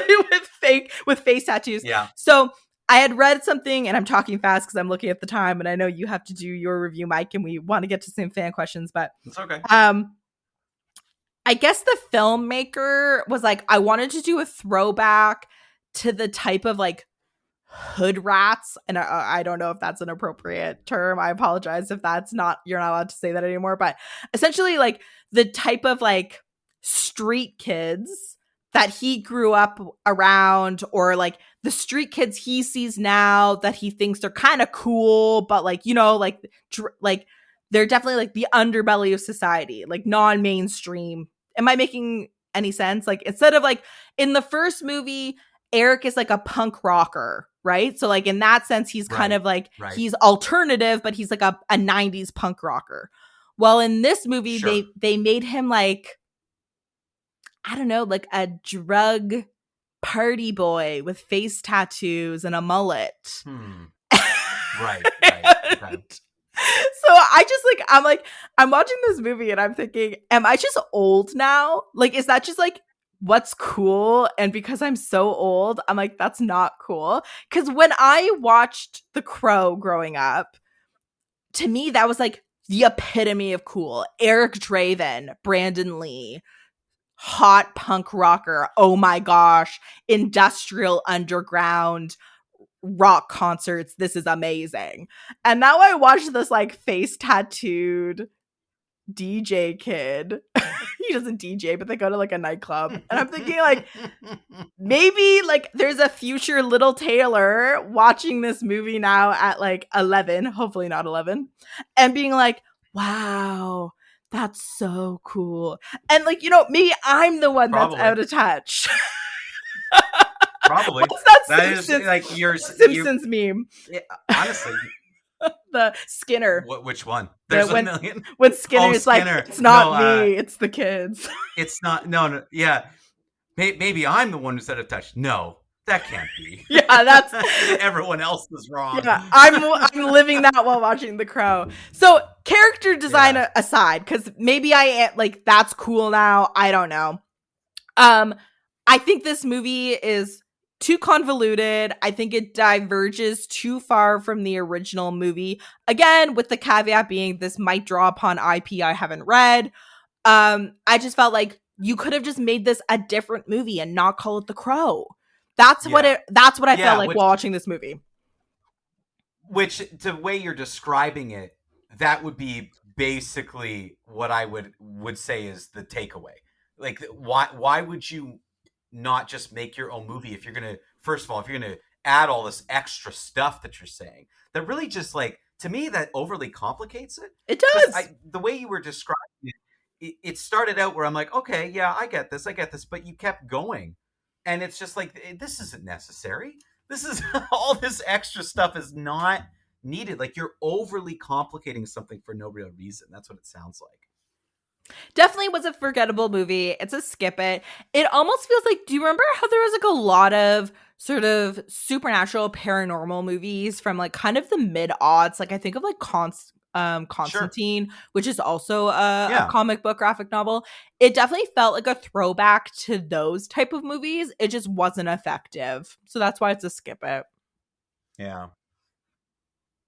with face tattoos. Yeah. So I had read something, and I'm talking fast because I'm looking at the time, and I know you have to do your review, Mike, and we want to get to some fan questions, but it's okay. I guess the filmmaker was like, I wanted to do a throwback to the type of like hood rats, and I don't know if that's an appropriate term. I apologize if that's not, you're not allowed to say that anymore, but essentially like the type of like street kids that he grew up around, or like the street kids he sees now that he thinks they're kind of cool, but like, you know, like they're definitely like the underbelly of society, like non-mainstream. Am I making any sense? Like instead of like in the first movie, Eric is like a punk rocker, right? So like in that sense, he's kind of like, he's alternative, but he's like a 90s punk rocker. Well, in this movie, they made him like, I don't know, like a drug party boy with face tattoos and a mullet. Right. Okay. So I'm watching this movie and I'm thinking, am I just old now? Like, is that just like what's cool? And because I'm so old, I'm like, that's not cool. Because when I watched The Crow growing up, to me, that was like the epitome of cool. Eric Draven, Brandon Lee, hot punk rocker. Oh my gosh. Industrial underground rock concerts. This is amazing. And now I watch this like face tattooed DJ kid. He doesn't DJ, but they go to like a nightclub. And I'm thinking like, maybe like there's a future little Taylor watching this movie now at like 11, hopefully not 11, and being like, wow, that's so cool. And like, you know, maybe I'm the one that's out of touch. Probably. That is like your Simpsons meme. Honestly, The Skinner. Which one? The There's a million. when Skinner Oh, is like, Skinner. it's No, not me, it's the kids. it's not. No. Yeah, maybe I'm the one who said a touch. No, that can't be. Yeah, that's Everyone else is wrong. yeah. I'm living that while watching The Crow. So character design Yeah. aside, because maybe I am like that's cool now. I don't know. Um, I think this movie is too convoluted. I think it diverges too far from the original movie. Again, with the caveat being this might draw upon IP I haven't read. I just felt like you could have just made this a different movie and not call it The Crow. That's what I felt like while watching this movie. Which, the way you're describing it, that would be basically what I would say is the takeaway. Like, why would you not just make your own movie if you're gonna, first of all, if you're gonna add all this extra stuff that you're saying, that really just, like, to me, that overly complicates it. It does. The way you were describing it started out where I'm like, okay, yeah, I get this, but you kept going, and it's just like, this isn't necessary. This is all this extra stuff is not needed. Like, you're overly complicating something for no real reason. That's what it sounds like. Definitely was a forgettable movie. It's a skip it. It almost feels like, do you remember how there was like a lot of sort of supernatural paranormal movies from like kind of the mid-aughts? Like I think of like Constantine, sure, which is also a comic book graphic novel. It definitely felt like a throwback to those type of movies. It just wasn't effective. So that's why it's a skip it. Yeah.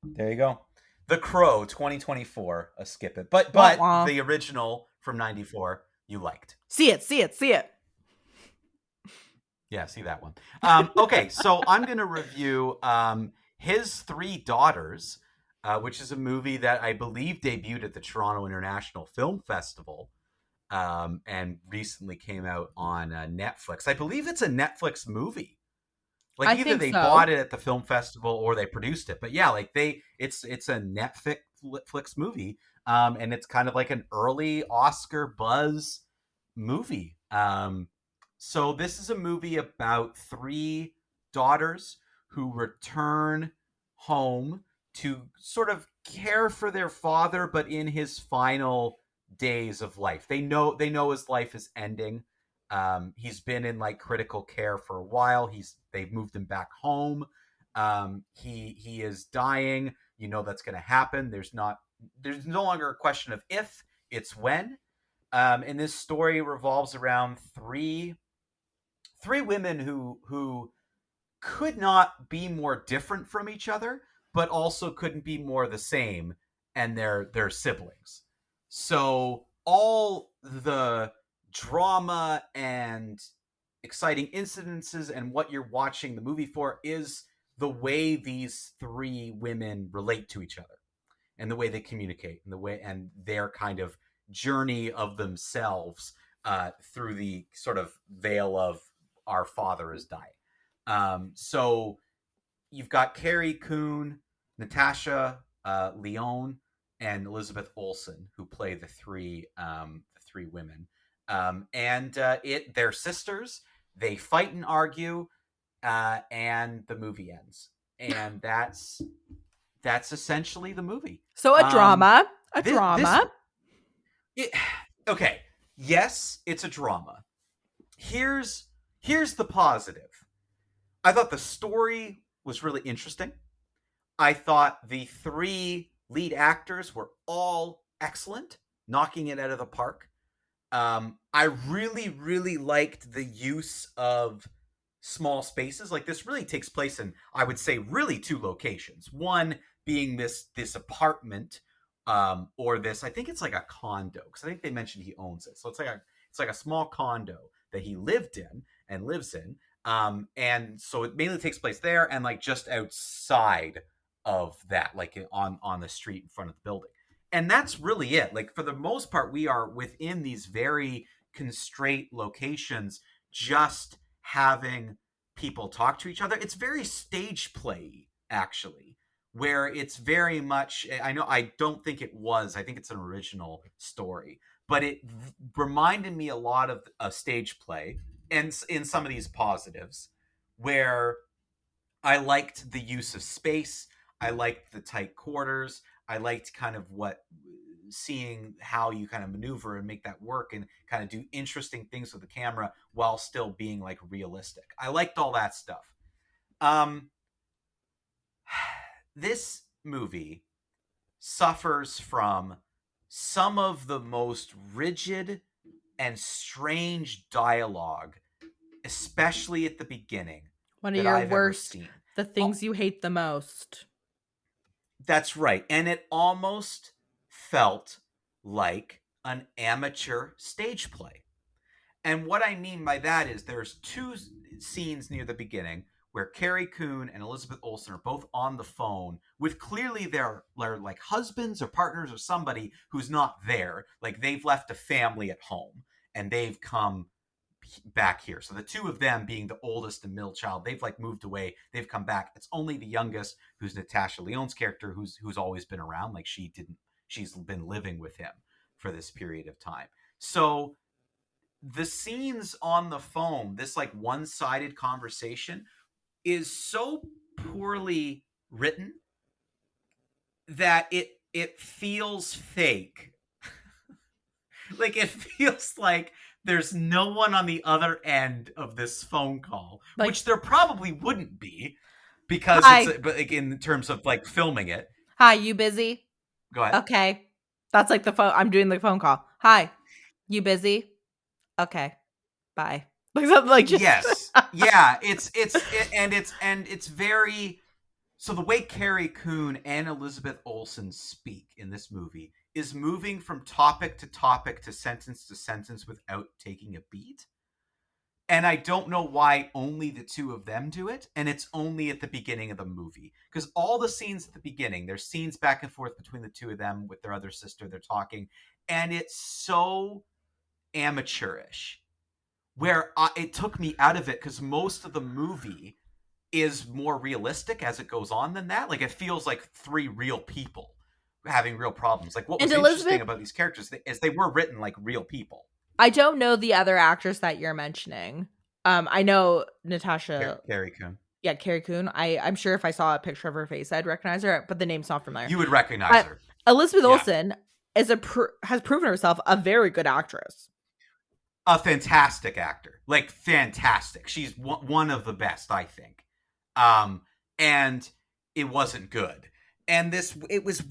There you go. The Crow 2024, a skip it. But the original from 94 you liked. See it. Yeah, see that one. Okay, so I'm going to review His Three Daughters, which is a movie that I believe debuted at the Toronto International Film Festival and recently came out on Netflix. I believe it's a Netflix movie. Like, either they bought it at the film festival or they produced it. But yeah, like it's a Netflix movie, and it's kind of like an early Oscar buzz movie. So this is a movie about three daughters who return home to sort of care for their father, but in his final days of life. They know his life is ending. He's been in like critical care for a while. They've moved him back home. He is dying. You know that's going to happen. There's no longer a question of if, it's when. And this story revolves around three women who could not be more different from each other, but also couldn't be more the same, and they're siblings. So all the drama and exciting incidences and what you're watching the movie for is the way these three women relate to each other and the way they communicate and their kind of journey of themselves through the sort of veil of our father is dying. So you've got Carrie Coon, Natasha Lyonne, and Elizabeth Olsen, who play the three women. They're sisters. They fight and argue, and the movie ends. And that's essentially the movie. So a drama. Okay. Yes, it's a drama. Here's the positive. I thought the story was really interesting. I thought the three lead actors were all excellent, knocking it out of the park. I really, really liked the use of small spaces. Like, this really takes place in, I would say, really two locations. One being this apartment, or this, I think it's like a condo, because I think they mentioned he owns it. So it's like a small condo that he lived in and lives in. And so it mainly takes place there and like just outside of that, like on the street in front of the building. And that's really it. Like, for the most part, we are within these very constrained locations, just having people talk to each other. It's very stage play, actually, where it's very much, I don't think it was, I think it's an original story, but it reminded me a lot of a stage play, and in some of these positives, where I liked the use of space. I liked the tight quarters. I liked kind of what seeing how you kind of maneuver and make that work and kind of do interesting things with the camera while still being like realistic. I liked all that stuff. Um, this movie suffers from some of the most rigid and strange dialogue, especially at the beginning, One of that your I've ever worst, seen. the Oh, things you hate the most. that's right. And it almost felt like an amateur stage play. And what I mean by that is there's two scenes near the beginning where Carrie Coon and Elizabeth Olsen are both on the phone with clearly their like husbands or partners or somebody who's not there. Like they've left a family at home and they've come back here. So the two of them being the oldest and middle child, they've like moved away. They've come back. It's only the youngest, who's Natasha Lyonne's character, who's always been around. Like she's been living with him for this period of time. So the scenes on the phone, this like one-sided conversation, is so poorly written that it feels fake. Like it feels like there's no one on the other end of this phone call, Like, which there probably wouldn't be because hi, but like in terms of like filming it. hi, you busy? Go ahead. Okay. That's like the phone. I'm doing the phone call. Hi, you busy? Okay. Bye. Like something like just Yes. Yeah, it's very. So the way Carrie Coon and Elizabeth Olsen speak in this movie is moving from topic to sentence without taking a beat. And I don't know why only the two of them do it, and it's only at the beginning of the movie. Because all the scenes at the beginning, there's scenes back and forth between the two of them with their other sister, they're talking, and it's so amateurish. Where it took me out of it because most of the movie is more realistic as it goes on than that. Like it feels like three real people having real problems. Like what and was Elizabeth. interesting about these characters is they were written like real people. I don't know the other actress that you're mentioning. I know Natasha. Carrie Coon. Yeah, Carrie Coon. I'm sure if I saw a picture of her face, I'd recognize her, but the name's not familiar. You would recognize her. Elizabeth Yeah. Olsen has proven herself a very good actress. A fantastic actor. Like fantastic. She's one of the best, I think. And it wasn't good. And it was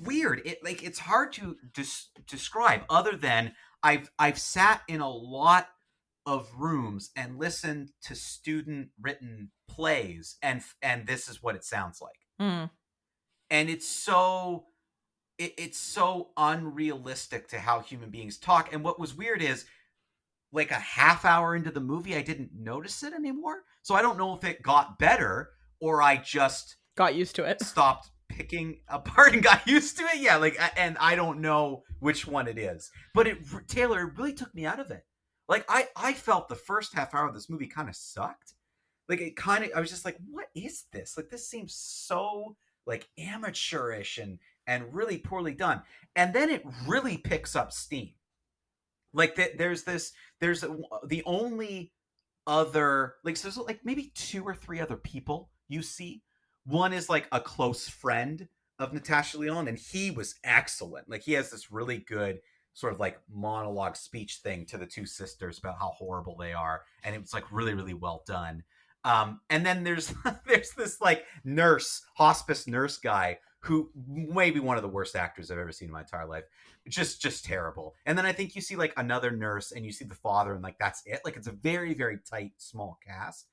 weird. It's hard to describe other than I've sat in a lot of rooms and listened to student written plays and this is what it sounds like. Mm. And it's so unrealistic to how human beings talk. And what was weird is like a half hour into the movie, I didn't notice it anymore. So I don't know if it got better or I just got used to it. Stopped picking apart and got used to it. Yeah, like, and I don't know which one it is. But Taylor, it really took me out of it. Like, I felt the first half hour of this movie kind of sucked. Like, I was just like, what is this? Like, this seems so, like, amateurish and really poorly done. And then it really picks up steam. Like, there's the only other, like, so there's like maybe two or three other people you see. One is like a close friend of Natasha Lyonne, and he was excellent. Like he has this really good sort of like monologue speech thing to the two sisters about how horrible they are, and it was like really, really well done. And then there's there's this like hospice nurse guy who may be one of the worst actors I've ever seen in my entire life. Just terrible. And then I think you see like another nurse and you see the father and like that's it. Like it's a very, very tight, small cast.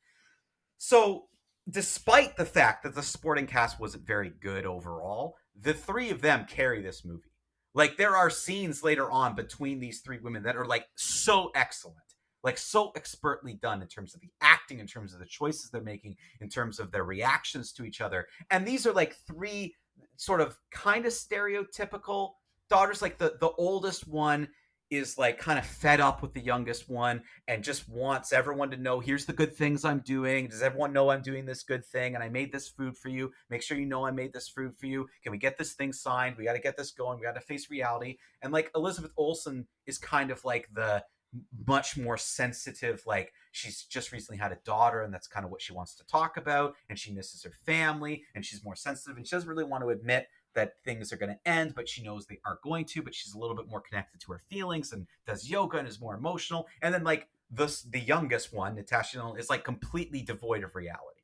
So despite the fact that the supporting cast wasn't very good overall, the three of them carry this movie. Like there are scenes later on between these three women that are like so excellent, like so expertly done in terms of the acting, in terms of the choices they're making, in terms of their reactions to each other. And these are like three sort of kind of stereotypical daughters. Like the oldest one is like kind of fed up with the youngest one and just wants everyone to know, here's the good things I'm doing. Does everyone know I'm doing this good thing? And I made this food for you. Make sure you know I made this food for you. Can we get this thing signed? We got to get this going. We got to face reality. And like Elizabeth Olsen is kind of like the much more sensitive. Like, she's just recently had a daughter, and that's kind of what she wants to talk about, and she misses her family, and she's more sensitive, and she doesn't really want to admit that things are going to end, but she knows they aren't going to, but she's a little bit more connected to her feelings and does yoga and is more emotional. And then like the youngest one, Natasha, is like completely devoid of reality.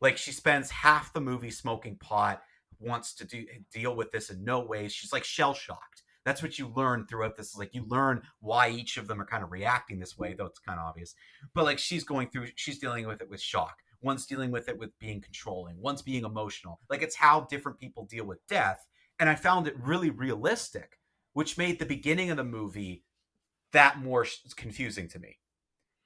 Like, she spends half the movie smoking pot, wants to deal with this in no ways. She's like shell shocked. That's what you learn throughout this. Like, you learn why each of them are kind of reacting this way, though it's kind of obvious. But like, she's dealing with it with shock. One's dealing with it with being controlling. One's being emotional. Like, it's how different people deal with death. And I found it really realistic, which made the beginning of the movie that more confusing to me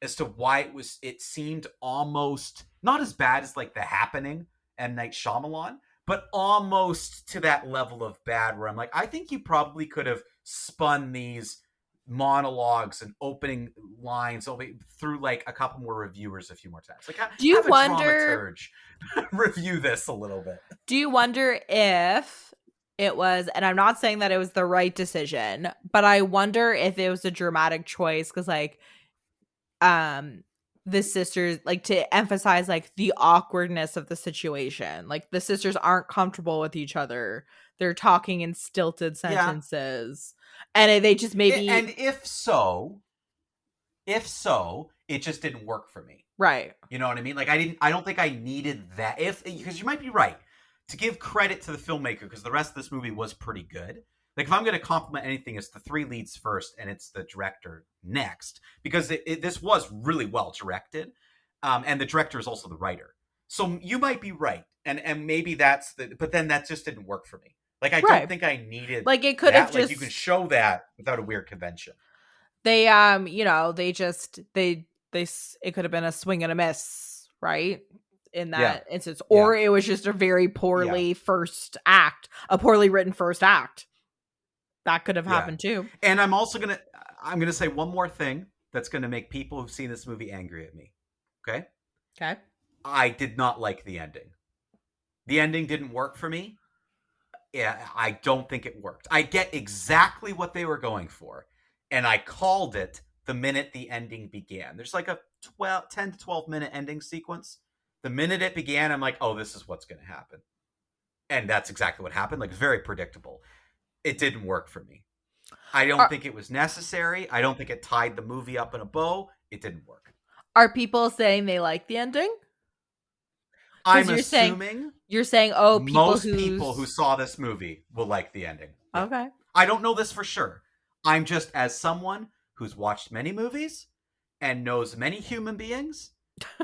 as to why it seemed almost not as bad as like The Happening and Night Shyamalan, but almost to that level of bad where I'm like, I think you probably could have spun these monologues and opening lines through like a couple more reviewers a few more times. Like, Do you have a wonder? dramaturge review this a little bit. Do you wonder if it was? And I'm not saying that it was the right decision, but I wonder if it was a dramatic choice because, like, the sisters, like, to emphasize like the awkwardness of the situation. Like, the sisters aren't comfortable with each other. They're talking in stilted Yeah. sentences, and they just maybe And if so, it just didn't work for me. right. You know what I mean? Like, I don't think I needed that. Because you might be right. To give credit to the filmmaker, because the rest of this movie was pretty good. Like, if I'm going to compliment anything, it's the three leads first, and it's the director next, because this was really well directed, and the director is also the writer. So you might be right, and maybe that's but then that just didn't work for me. Like, I don't think I needed like it could have that. Like, just you can show that without a weird convention. they they just it could have been a swing and a miss, right? In Yeah, that instance, yeah, or it was just a very yeah, poorly a poorly written first act. That could have yeah. happened too. And I'm gonna say one more thing that's gonna make people who've seen this movie angry at me. Okay, Okay. I did not like the ending. The ending didn't work for me. Yeah, I don't think it worked. I get exactly what they were going for, and I called it the minute the ending began. There's like a 10 to 12 minute ending sequence. The minute it began, I'm like, oh, this is what's going to happen. And that's exactly what happened. Like, very predictable. It didn't work for me. I don't Are think it was necessary. I don't think it tied the movie up in a bow. It didn't work. are people saying they like the ending? Because I'm assuming you're saying, oh, people most people who saw this movie will like the ending. Yeah. okay. I don't know this for sure. I'm just, as someone who's watched many movies and knows many human beings,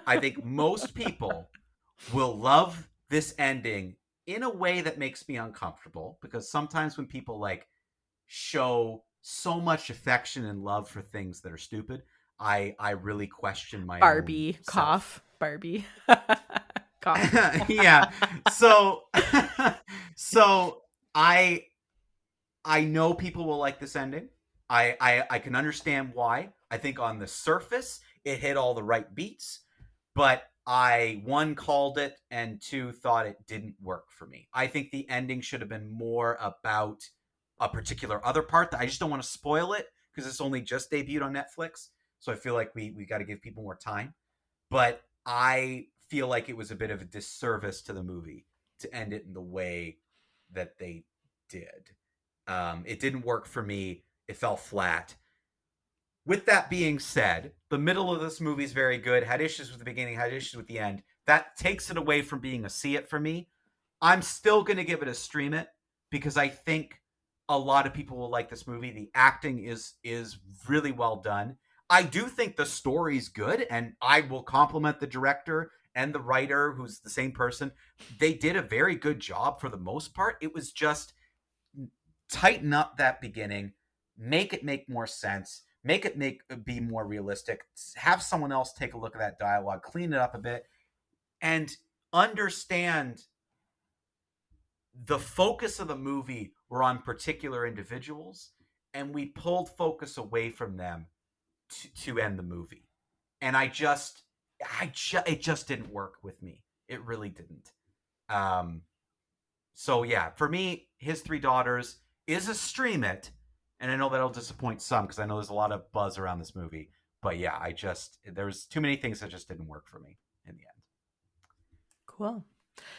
I think most people will love this ending in a way that makes me uncomfortable, because sometimes when people like show so much affection and love for things that are stupid, I really question my own Barbie self. cough. Barbie cough. Yeah. So so I know people will like this ending. I can understand why. I think on the surface it hit all the right beats, but I, one, called it, and two, thought it didn't work for me. I think the ending should have been more about a particular other part that I just don't want to spoil it, because it's only just debuted on Netflix. So I feel like we got to give people more time. But I feel like it was a bit of a disservice to the movie to end it in the way that they did. It didn't work for me. It fell flat. With that being said, the middle of this movie is very good. Had issues with the beginning, had issues with the end. That takes it away from being a see it for me. I'm still going to give it a stream it, because I think a lot of people will like this movie. The acting is really well done. I do think the story's good, and I will compliment the director and the writer, who's the same person. They did a very good job for the most part. It was just tighten up that beginning, make it make more sense, make it be more realistic, have someone else take a look at that dialogue, clean it up a bit, and understand the focus of the movie were on particular individuals, and we pulled focus away from them to end the movie. And it just didn't work with me. It really didn't. So yeah, for me, His Three Daughters is a stream it, And I know that'll disappoint some because I know there's a lot of buzz around this movie. But yeah, there was too many things that just didn't work for me in the end. Cool.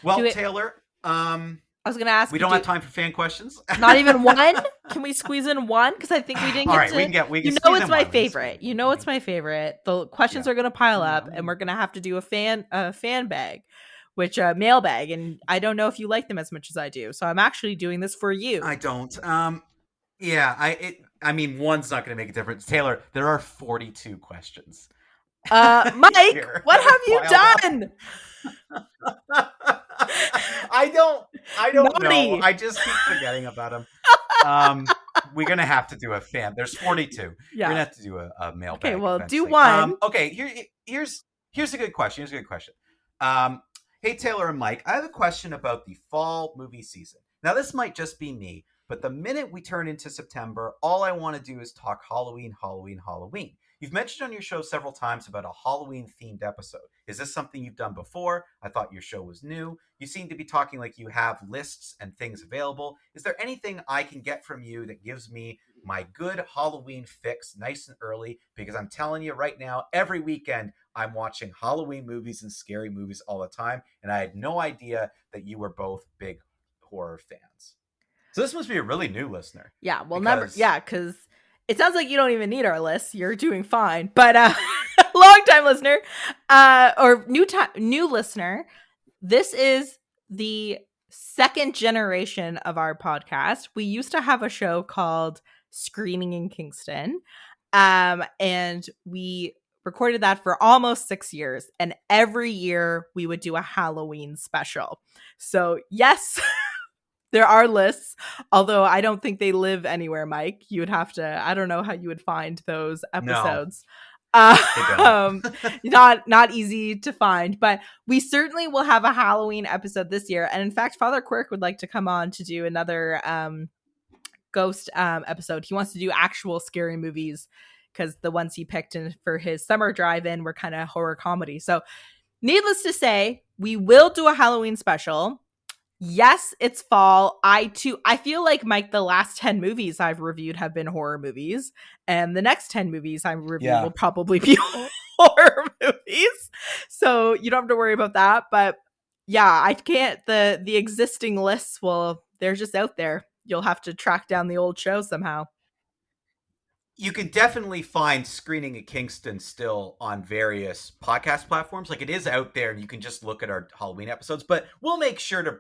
Well, Taylor, I was going to ask. We don't have time for fan questions. Not even one? Can we squeeze in one? Because I think we didn't All get right, to. we can it's my favorite. It's my favorite. The questions are going to pile up, and we're going to have to do a fan bag, which mailbag. And I don't know if you like them as much as I do, so I'm actually doing this for you. I don't. I mean, one's not going to make a difference. Taylor, there are 42 questions. Mike, what have you done? I don't know. I just keep forgetting about them. We're gonna have to do a fan. There's 42. Yeah. We're gonna have to do a mailbag. Okay, well, do one. Okay, here's a good question. Hey Taylor and Mike, I have a question about the fall movie season. Now this might just be me, but the minute we turn into September, all I want to do is talk Halloween. You've mentioned on your show several times about a Halloween-themed episode. Is this something you've done before? I thought your show was new. You seem to be talking like you have lists and things available. Is there anything I can get from you that gives me my good Halloween fix nice and early? Because I'm telling you right now, every weekend, I'm watching Halloween movies and scary movies all the time, and I had no idea that you were both big horror fans. So this must be a really new listener. Yeah, well, because it sounds like you don't even need our list. You're doing fine. But long-time listener or new listener, this is the second generation of our podcast. We used to have a show called Screening in Kingston, and we recorded that for almost 6 years. And every year we would do a Halloween special. So yes, there are lists, although I don't think they live anywhere, Mike. You would have to, I don't know how you would find those episodes. No. Not easy to find, but we certainly will have a Halloween episode this year. And in fact, Father Quirk would like to come on to do another ghost episode. He wants to do actual scary movies because the ones he picked for his summer drive-in were kind of horror comedy. So needless to say, we will do a Halloween special. Yes, it's fall. I feel like, Mike, the last 10 movies I've reviewed have been horror movies, and the next 10 movies I review will probably be horror movies. So you don't have to worry about that. But yeah, I can't. The existing lists, they're just out there. You'll have to track down the old show somehow. You can definitely find Screening at Kingston still on various podcast platforms. Like, it is out there, and you can just look at our Halloween episodes. But we'll make sure to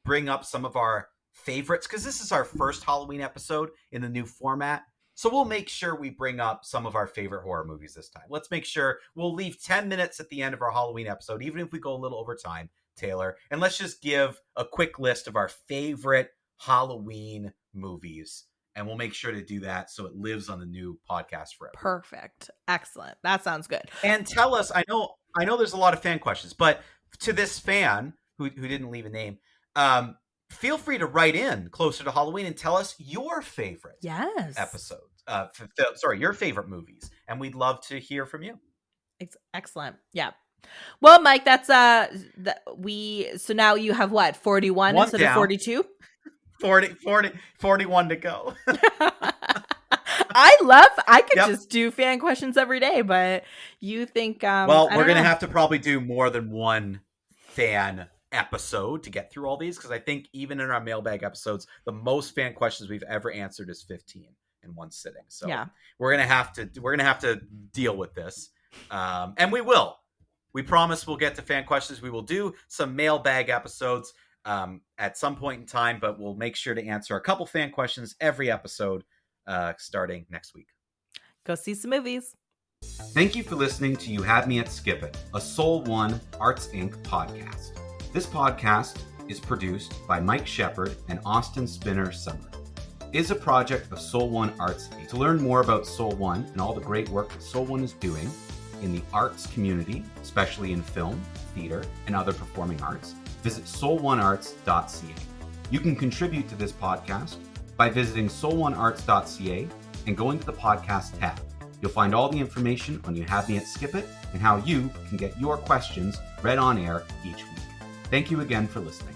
bring up some of our favorites, because this is our first Halloween episode in the new format. So we'll make sure we bring up some of our favorite horror movies this time. Let's make sure we'll leave 10 minutes at the end of our Halloween episode, even if we go a little over time, Taylor. And let's just give a quick list of our favorite Halloween movies. And we'll make sure to do that so it lives on the new podcast forever. Perfect. Excellent. That sounds good. And tell us, I know there's a lot of fan questions, but to this fan who didn't leave a name, feel free to write in closer to Halloween and tell us your favorite episodes. Your favorite movies. And we'd love to hear from you. Excellent. Yeah. Well, Mike, that's so now you have what, 41 instead of 42? 41 to go. I could just do fan questions every day, but you think well, we're gonna have to probably do more than one fan episode to get through all these, because I think even in our mailbag episodes, the most fan questions we've ever answered is 15 in one sitting. So yeah, we're gonna have to deal with this, and we promise we'll get to fan questions. We will do some mailbag episodes at some point in time, but we'll make sure to answer a couple fan questions every episode starting next week. Go see some movies. Thank you for listening to You Had Me At Skip It, a Soul One Arts Inc. podcast. This podcast is produced by Mike Shepard and Austin Spinner Summer. It is a project of Soul One Arts Inc. To learn more about Soul One and all the great work that Soul One is doing in the arts community, especially in film, theater, and other performing arts, visit soul1arts.ca. You can contribute to this podcast by visiting soul1arts.ca and going to the podcast tab. You'll find all the information on You Had Me At Skip It and how you can get your questions read on air each week. Thank you again for listening.